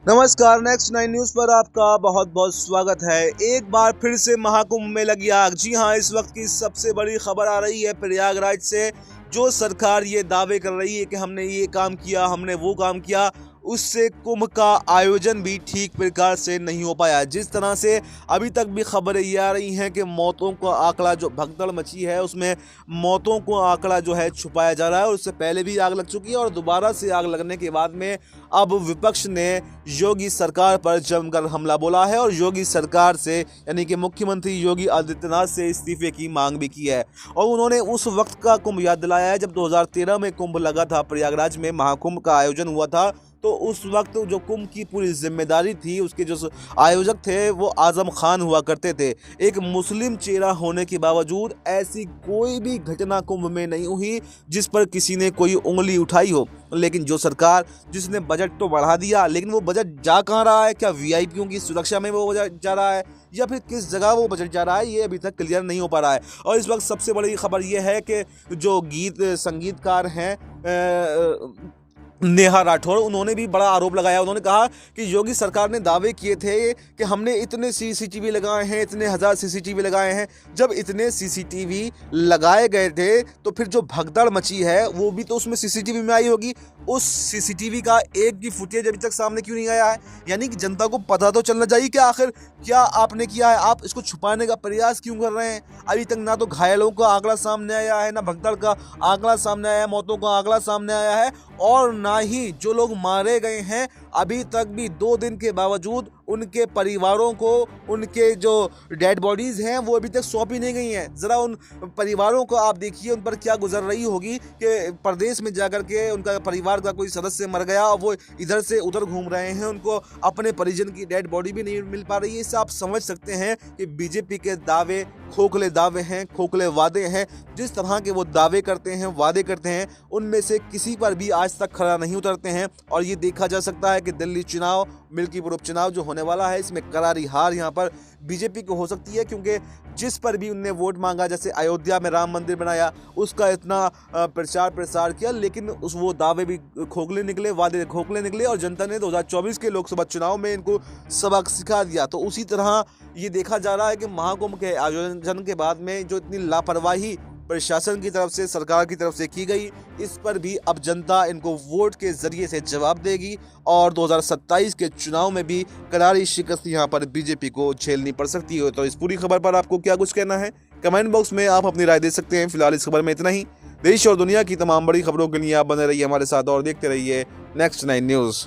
नमस्कार। Next 9 news पर आपका बहुत बहुत स्वागत है। एक बार फिर से महाकुंभ में लगी आग। जी हां, इस वक्त की सबसे बड़ी खबर आ रही है प्रयागराज से। जो सरकार ये दावे कर रही है कि हमने ये काम किया, हमने वो काम किया, उससे कुंभ का आयोजन भी ठीक प्रकार से नहीं हो पाया। जिस तरह से अभी तक भी खबरें ये आ रही हैं कि मौतों का आंकड़ा, जो भगदड़ मची है उसमें मौतों को आंकड़ा जो है छुपाया जा रहा है। और उससे पहले भी आग लग चुकी है और दोबारा से आग लगने के बाद में अब विपक्ष ने योगी सरकार पर जमकर हमला बोला है और योगी सरकार से, यानी कि मुख्यमंत्री योगी आदित्यनाथ से इस्तीफे की मांग भी की है। और उन्होंने उस वक्त का कुंभ याद दिलाया है जब 2013 में कुंभ लगा था, प्रयागराज में महाकुंभ का आयोजन हुआ था। तो उस वक्त जो कुंभ की पूरी जिम्मेदारी थी, उसके जो आयोजक थे वो आजम खान हुआ करते थे। एक मुस्लिम चेहरा होने के बावजूद ऐसी कोई भी घटना कुंभ में नहीं हुई जिस पर किसी ने कोई उंगली उठाई हो। लेकिन जो सरकार, जिसने बजट तो बढ़ा दिया, लेकिन वो बजट जा कहाँ रहा है? क्या वीआईपीओं की सुरक्षा में वो बजट जा रहा है या फिर किस जगह वो बजट जा रहा है, ये अभी तक क्लियर नहीं हो पा रहा है। और इस वक्त सबसे बड़ी खबर ये है कि जो गीत संगीतकार हैं नेहा राठौर, उन्होंने भी बड़ा आरोप लगाया। उन्होंने कहा कि योगी सरकार ने दावे किए थे कि हमने इतने सीसीटीवी लगाए हैं, इतने हज़ार सीसीटीवी लगाए हैं। जब इतने सीसीटीवी लगाए गए थे तो फिर जो भगदड़ मची है वो भी तो उसमें सीसीटीवी में आई होगी। उस सीसीटीवी का एक भी फुटेज अभी तक सामने क्यों नहीं आया है? यानी कि जनता को पता तो चलना चाहिए कि आखिर क्या आपने किया है। आप इसको छुपाने का प्रयास क्यों कर रहे हैं? अभी तक ना तो घायलों का आंकड़ा सामने आया है, ना भगदड़ का आंकड़ा सामने आया है, मौतों का आंकड़ा सामने आया है, और ना ही जो लोग मारे गए हैं अभी तक भी 2 दिन के बावजूद उनके परिवारों को उनके जो डेड बॉडीज़ हैं वो अभी तक सौंपी नहीं गई हैं। ज़रा उन परिवारों को आप देखिए, उन पर क्या गुजर रही होगी कि प्रदेश में जाकर के उनका परिवार का कोई सदस्य मर गया और वो इधर से उधर घूम रहे हैं, उनको अपने परिजन की डेड बॉडी भी नहीं मिल पा रही है। इससे आप समझ सकते हैं कि बीजेपी के दावे खोखले दावे हैं, खोखले वादे हैं। जिस तरह के वो दावे करते हैं, वादे करते हैं, उनमें से किसी पर भी आज तक खरा नहीं उतरते हैं। और ये देखा जा सकता है कि दिल्ली चुनाव, मिल्कीपुर उपचुनाव जो होने वाला है, इसमें करारी हार यहाँ पर बीजेपी को हो सकती है। क्योंकि जिस पर भी उनने वोट मांगा, जैसे अयोध्या में राम मंदिर बनाया, उसका इतना प्रचार प्रसार किया, लेकिन वो दावे भी खोखले निकले, वादे खोखले निकले और जनता ने 2024 के लोकसभा चुनाव में इनको सबक सिखा दिया। तो उसी तरह ये देखा जा रहा है कि महाकुंभ के आयोजन के बाद में जो इतनी लापरवाही प्रशासन की तरफ से, सरकार की तरफ से की गई, इस पर भी अब जनता इनको वोट के जरिए से जवाब देगी और 2027 के चुनाव में भी करारी शिकस्त यहाँ पर बीजेपी को झेलनी पड़ सकती है। तो इस पूरी खबर पर आपको क्या कुछ कहना है, कमेंट बॉक्स में आप अपनी राय दे सकते हैं। फिलहाल इस खबर में इतना ही। देश और दुनिया की तमाम बड़ी खबरों के लिए आप बने रहिए हमारे साथ और देखते रहिए नेक्स्ट 9 न्यूज़।